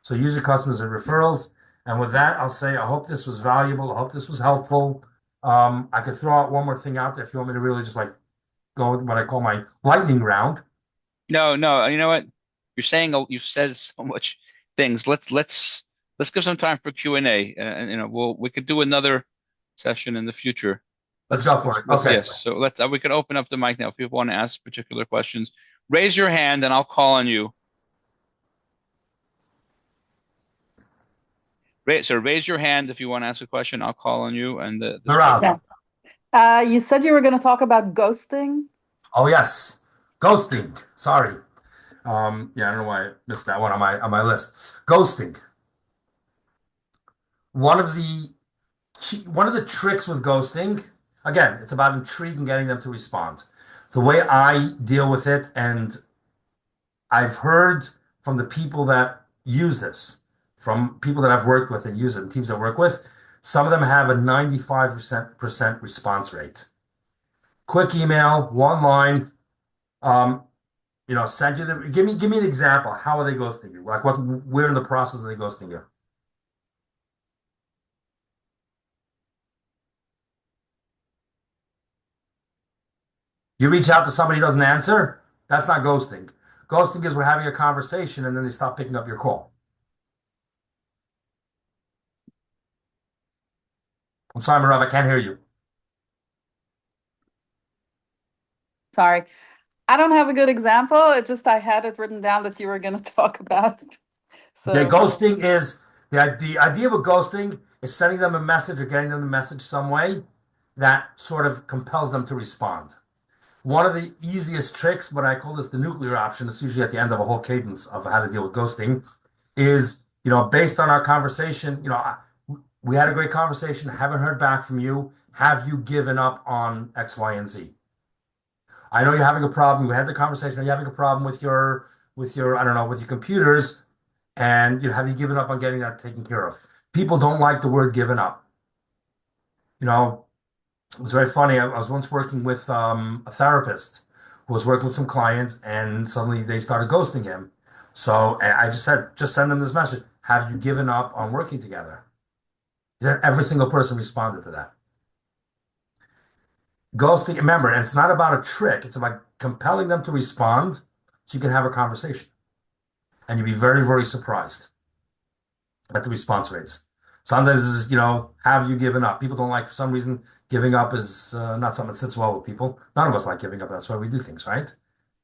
So use your customers and referrals. And with that, I'll say, I hope this was valuable. I hope this was helpful. I could throw out one more thing out there if you want me to really just like go with what I call my lightning round. No, no. You know what? You've said so much things. Let's give some time for Q&A, and we could do another session in the future. Let's go for it. Okay. Yes. So we could open up the mic now if people want to ask particular questions. Raise your hand, and I'll call on you. So raise your hand if you want to ask a question. I'll call on you. And Marav. Yeah. You said you were going to talk about ghosting. Oh yes, ghosting. Sorry. Yeah, I don't know why I missed that one on my list. Ghosting. One of the tricks with ghosting, again, it's about intrigue and getting them to respond. The way I deal with it, and I've heard from the people that use this, from people that I've worked with and use it, and teams I work with, some of them have a 95% response rate. Quick email, one line, send you give me an example. How are they ghosting you? Like where in the process are they ghosting you? You reach out to somebody who doesn't answer, that's not ghosting. Ghosting is we're having a conversation and then they stop picking up your call. I'm sorry, Marav, I can't hear you. Sorry. I don't have a good example. It just I had it written down that you were going to talk about it. So Okay, ghosting is the idea with ghosting is sending them a message or getting them a message some way that sort of compels them to respond. One of the easiest tricks, but I call this the nuclear option, it's usually at the end of a whole cadence of how to deal with ghosting, is, based on our conversation, we had a great conversation, haven't heard back from you. Have you given up on X, Y, and Z? I know you're having a problem. We had the conversation. Are you having a problem with your, I don't know, with your computers? And have you given up on getting that taken care of? People don't like the word given up. It was very funny. I was once working with a therapist who was working with some clients, and suddenly they started ghosting him. So I just said, just send them this message. Have you given up on working together? Then every single person responded to that. Ghosting, remember, and it's not about a trick. It's about compelling them to respond so you can have a conversation. And you'll be very, very surprised at the response rates. Sometimes it's, have you given up? People don't like, for some reason, giving up is not something that sits well with people. None of us like giving up. That's why we do things, right?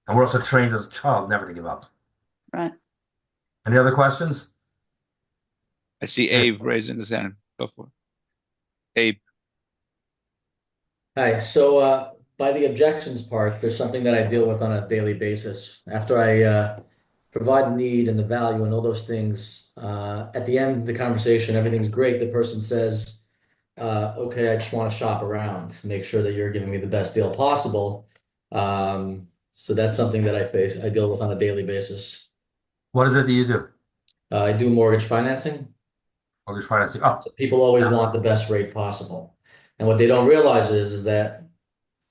And we're also trained as a child never to give up. right. Any other questions? I see Abe raising his hand. Go for it. Abe. Hi. So by the objections part, there's something that I deal with on a daily basis. After I provide the need and the value and all those things, at the end of the conversation, everything's great. The person says, okay, I just want to shop around, make sure that you're giving me the best deal possible. So that's something that I deal with on a daily basis. What is it that you do? I do mortgage financing. Mortgage financing. Oh, So people always want the best rate possible. And what they don't realize is that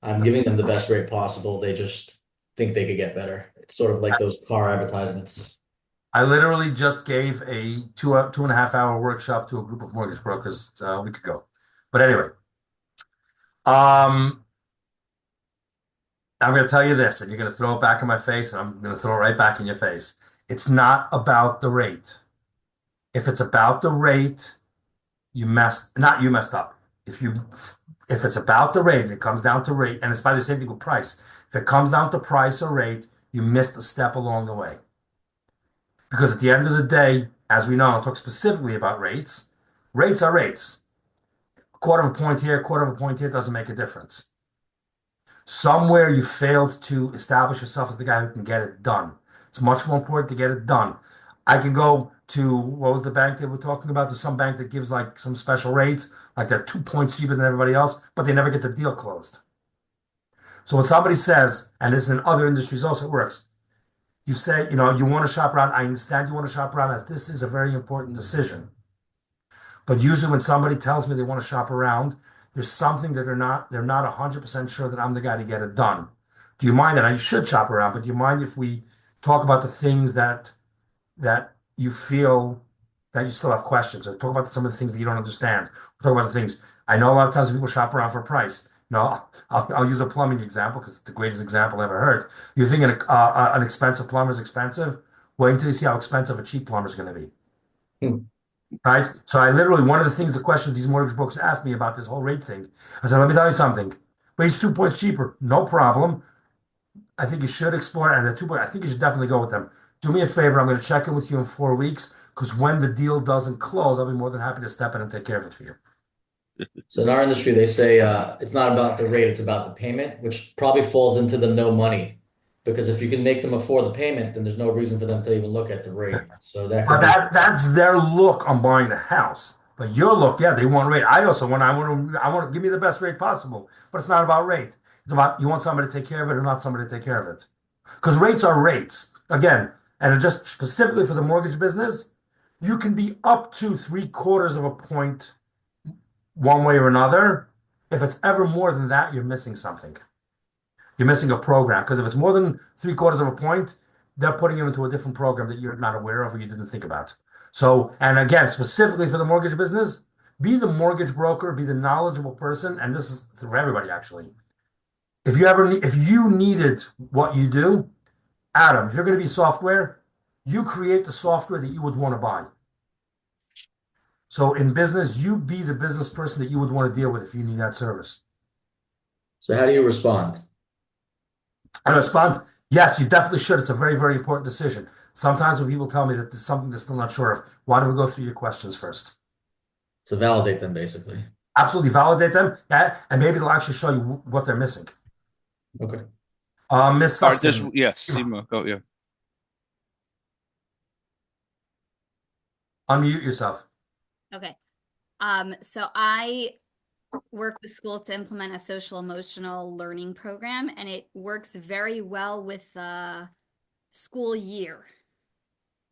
I'm giving them the best rate possible. They just think they could get better. It's sort of like those car advertisements. I literally just gave a 2.5 hour workshop to a group of mortgage brokers a week ago. But anyway, I'm going to tell you this, and you're going to throw it back in my face, and I'm going to throw it right back in your face. It's not about the rate. If it's about the rate, you messed up. If it's about the rate and it comes down to rate, and it's by the same thing with price. If it comes down to price or rate, you missed a step along the way. Because at the end of the day, as we know, I'll talk specifically about rates. Rates are rates. A quarter of a point here, quarter of a point here doesn't make a difference. Somewhere you failed to establish yourself as the guy who can get it done. It's much more important to get it done. I can go to, what was the bank they were talking about? There's some bank that gives like some special rates, like they're 2 points cheaper than everybody else, but they never get the deal closed. So when somebody says, and this in other industries also works, you say, you know, you want to shop around. I understand you want to shop around as this is a very important decision. But usually when somebody tells me they want to shop around, there's something that they're not 100% sure that I'm the guy to get it done. Do you mind that? I should shop around, but do you mind if we talk about the things that you feel that you still have questions, or talk about some of the things that you don't understand? We'll talk about the things. I know a lot of times people shop around for price. No, I'll use a plumbing example because it's the greatest example I ever heard. You're thinking an expensive plumber is expensive. Wait until you see how expensive a cheap plumber is going to be. Hmm. Right? So I literally, one of the things, the questions these mortgage brokers asked me about this whole rate thing, I said, let me tell you something. Rate's 2 points cheaper, no problem. I think you should explore it. And the 2 point, I think you should definitely go with them. Do me a favor, I'm going to check in with you in 4 weeks because when the deal doesn't close, I'll be more than happy to step in and take care of it for you. So in our industry, they say it's not about the rate, it's about the payment, which probably falls into the no money. Because if you can make them afford the payment, then there's no reason for them to even look at the rate. So that could But be that's their look on buying the house. But your look, yeah, they want rate. I also want, I want to give me the best rate possible. But it's not about rate. It's about you want somebody to take care of it or not somebody to take care of it. Because rates are rates. Again, and just specifically for the mortgage business, you can be up to 3/4 of a point one way or another. If it's ever more than that, you're missing something. You're missing a program. Because if it's more than 3/4 of a point, they're putting you into a different program that you're not aware of or you didn't think about. So, and again, specifically for the mortgage business, be the mortgage broker, be the knowledgeable person, and this is for everybody actually. If you needed what you do, Adam, if you're going to be software, you create the software that you would want to buy. So in business, you be the business person that you would want to deal with if you need that service. So how do you respond? I respond, yes, you definitely should. It's a very, very important decision. Sometimes when people tell me that there's something they're still not sure of, why don't we go through your questions first? To validate them, basically. Absolutely validate them, and maybe they'll actually show you what they're missing. Okay. Miss All right, Suskind. yes, Simo, go, yeah. Unmute yourself. Okay. So I work with schools to implement a social emotional learning program, and it works very well with the school year.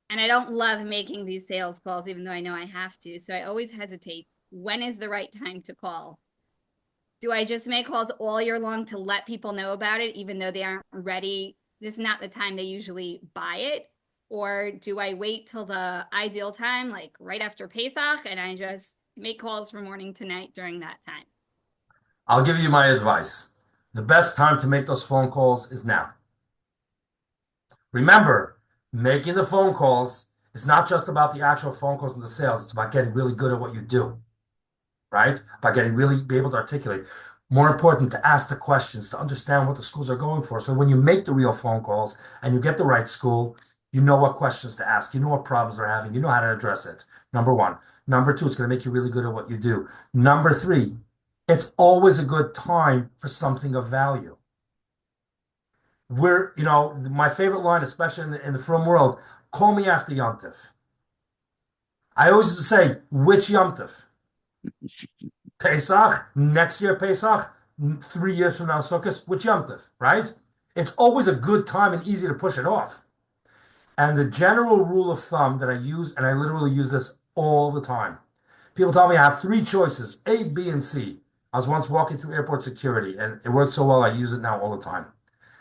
And I don't love making these sales calls, even though I know I have to. So I always hesitate. When is the right time to call? Do I just make calls all year long to let people know about it, even though they aren't ready? This is not the time they usually buy it. Or do I wait till the ideal time, like right after Pesach, and I just make calls from morning to night during that time? I'll give you my advice. The best time to make those phone calls is now. Remember, making the phone calls is not just about the actual phone calls and the sales. It's about getting really good at what you do, right? About getting really be able to articulate. More important, to ask the questions, to understand what the schools are going for. So when you make the real phone calls and you get the right school, you know what questions to ask. You know what problems they're having. You know how to address it. Number one. Number two, it's going to make you really good at what you do. Number three, it's always a good time for something of value. My favorite line, especially in the frum world, call me after Yom Tov. I always used to say, which Yom Tov? Pesach, next year Pesach, 3 years from now Sukkot, which Yom Tov, right? It's always a good time and easy to push it off. And the general rule of thumb that I use, and I literally use this all the time. People tell me I have 3 choices, A, B, and C. I was once walking through airport security, and it worked so well, I use it now all the time.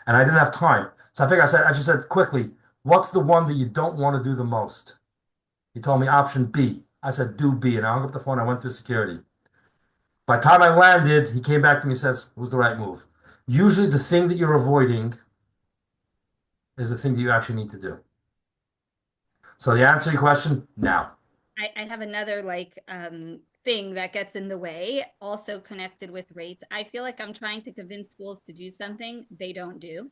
And I didn't have time. So I just said quickly, what's the one that you don't want to do the most? He told me option B. I said, do B. And I hung up the phone. I went through security. By the time I landed, he came back to me and says, it was the right move. Usually the thing that you're avoiding is the thing that you actually need to do. So the answer to your question, now. I have another thing that gets in the way, also connected with rates. I feel like I'm trying to convince schools to do something they don't do.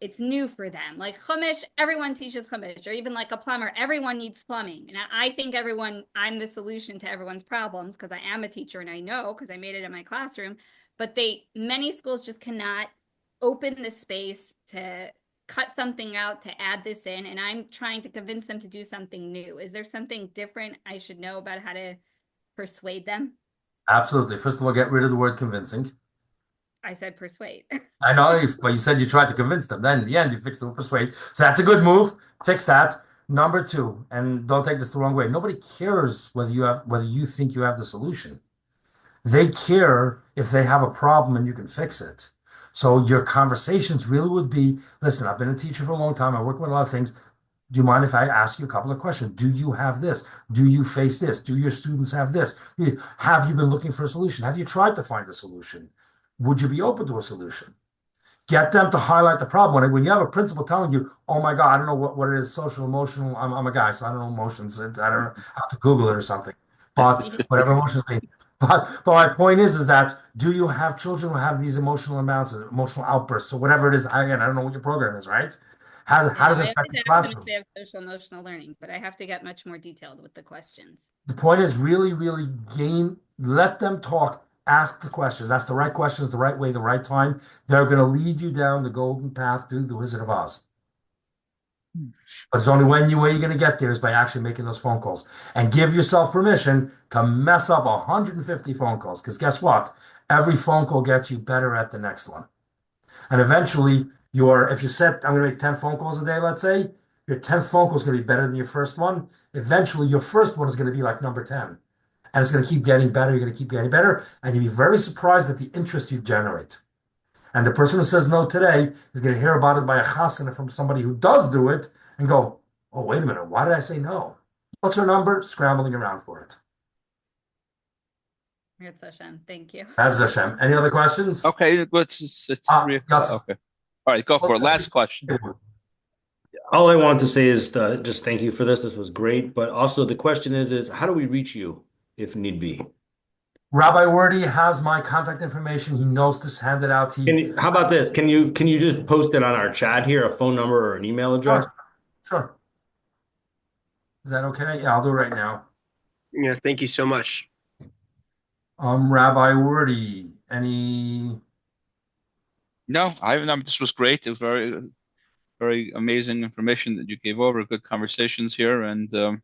It's new for them. Like Chumash, everyone teaches Chumash, or even like a plumber, everyone needs plumbing. And I think I'm the solution to everyone's problems because I am a teacher and I know because I made it in my classroom. But many schools just cannot open the space to cut something out to add this in. And I'm trying to convince them to do something new. Is there something different I should know about how to persuade them? Absolutely. First of all, get rid of the word convincing. I said persuade. I know, but you said you tried to convince them. Then in the end, you fixed it with persuade. So that's a good move. Fix that. Number two, and don't take this the wrong way. Nobody cares whether you think you have the solution. They care if they have a problem and you can fix it. So your conversations really would be, listen, I've been a teacher for a long time. I work with a lot of things. Do you mind if I ask you a couple of questions? Do you have this? Do you face this? Do your students have this? Have you been looking for a solution? Have you tried to find a solution? Would you be open to a solution? Get them to highlight the problem. When you have a principal telling you, oh my God, I don't know what it is, social, emotional, I'm a guy, so I don't know emotions. I don't know, I have to Google it or something. But whatever emotions mean. But my point is that do you have children who have these emotional imbalances, emotional outbursts, or whatever it is? Again, I don't know what your program is, right? How does it affect the classroom? They have social emotional learning, but I have to get much more detailed with the questions. The point is really, really let them talk, ask the questions, ask the right questions, the right way, the right time. They're going to lead you down the golden path to the Wizard of Oz. But it's only way you're going to get there is by actually making those phone calls. And give yourself permission to mess up 150 phone calls. Because guess what? Every phone call gets you better at the next one. And eventually, if you set, I'm going to make 10 phone calls a day, let's say, your 10th phone call is going to be better than your first one. Eventually, your first one is going to be like number 10. And it's going to keep getting better. You're going to keep getting better. And you'll be very surprised at the interest you generate. And the person who says no today is going to hear about it by a chasana from somebody who does do it and go, oh, wait a minute, why did I say no? What's her number? Scrambling around for it. It's Hashem. Thank you. That's Hashem. Any other questions? Okay, it's yes. Okay. All right, go for it. Last question. All I want to say is just thank you for this. This was great. But also the question is how do we reach you if need be? Rabbi Wordy has my contact information. He knows to hand it out. How about this? Can you just post it on our chat here, a phone number or an email address? Sure. Is that okay? Yeah, I'll do it right now. Yeah, thank you so much. Rabbi Wordy, any? No, this was great. It was very, very amazing information that you gave over. Good conversations here, and I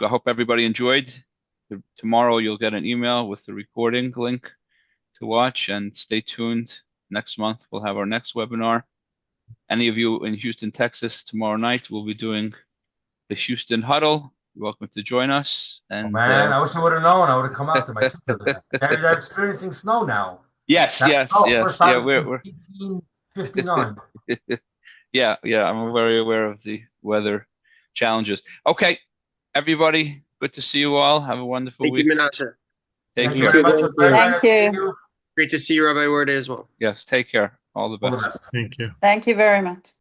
hope everybody enjoyed. Tomorrow you'll get an email with the recording link to watch, and stay tuned. Next month we'll have our next webinar. Any of you in Houston, Texas, tomorrow night we'll be doing the Houston Huddle. You're welcome to join us. And man, I wish I would have known. I would have come out to my teacher. They're experiencing snow now. Yes. First time since 1859. Yeah, I'm very aware of the weather challenges. Okay, everybody, good to see you all. Have a wonderful week. Thank you, Menashe. Take Thank care. you very much. Thank you. Great to see you, Rabbi Word, as well. Yes, take care. All the best. All the best. Thank you. Thank you very much.